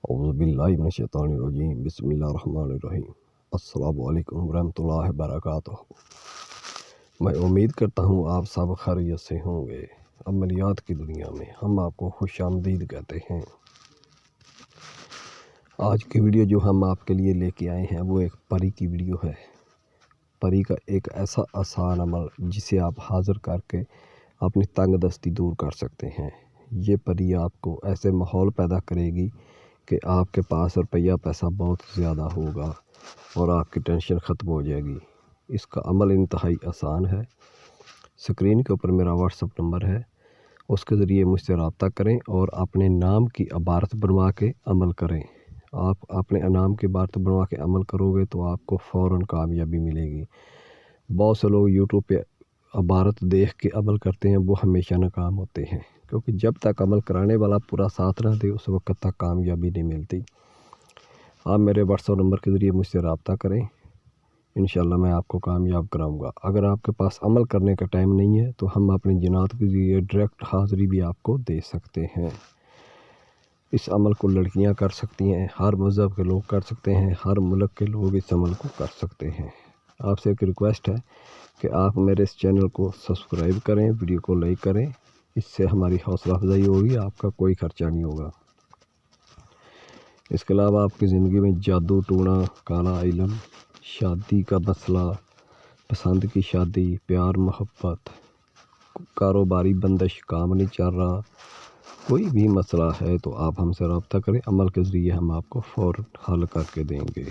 اعوذ باللہ من الشیطان الرجیم بسم اللہ الرحمن الرحیم السلام علیکم ورحمۃ اللہ وبرکاتہ۔ میں امید کرتا ہوں آپ سب خیریت سے ہوں گے۔ عملیات کی دنیا میں ہم آپ کو خوش آمدید کہتے ہیں۔ آج کی ویڈیو جو ہم آپ کے لیے لے کے آئے ہیں وہ ایک پری کی ویڈیو ہے۔ پری کا ایک ایسا آسان عمل جسے آپ حاضر کر کے اپنی تنگ دستی دور کر سکتے ہیں۔ یہ پری آپ کو ایسے ماحول پیدا کرے گی کہ آپ کے پاس روپیہ پیسہ بہت زیادہ ہوگا اور آپ کی ٹینشن ختم ہو جائے گی۔ اس کا عمل انتہائی آسان ہے۔ سکرین کے اوپر میرا واٹس ایپ نمبر ہے، اس کے ذریعے مجھ سے رابطہ کریں اور اپنے نام کی عبارت بنوا کے عمل کریں۔ آپ اپنے نام کی عبارت بنوا کے عمل کرو گے تو آپ کو فوراً کامیابی ملے گی۔ بہت سے لوگ یوٹیوب پہ عبارت دیکھ کے عمل کرتے ہیں، وہ ہمیشہ ناکام ہوتے ہیں، کیونکہ جب تک عمل کرانے والا پورا ساتھ نہ دے اس وقت تک کامیابی نہیں ملتی۔ آپ میرے واٹس ایپ نمبر کے ذریعے مجھ سے رابطہ کریں، انشاءاللہ میں آپ کو کامیاب کراؤں گا۔ اگر آپ کے پاس عمل کرنے کا ٹائم نہیں ہے تو ہم اپنی جنات کے ذریعے ڈائریکٹ حاضری بھی آپ کو دے سکتے ہیں۔ اس عمل کو لڑکیاں کر سکتی ہیں، ہر مذہب کے لوگ کر سکتے ہیں، ہر ملک کے لوگ اس عمل کو کر سکتے ہیں۔ آپ سے ایک ریکویسٹ ہے کہ آپ میرے اس چینل کو سبسکرائب کریں، ویڈیو کو لائک کریں، اس سے ہماری حوصلہ افزائی ہوگی، آپ کا کوئی خرچہ نہیں ہوگا۔ اس کے علاوہ آپ کی زندگی میں جادو ٹونا، کالا علم، شادی کا مسئلہ، پسند کی شادی، پیار محبت، کاروباری بندش، کام نہیں چل رہا، کوئی بھی مسئلہ ہے تو آپ ہم سے رابطہ کریں، عمل کے ذریعے ہم آپ کو فوراً حل کر کے دیں گے۔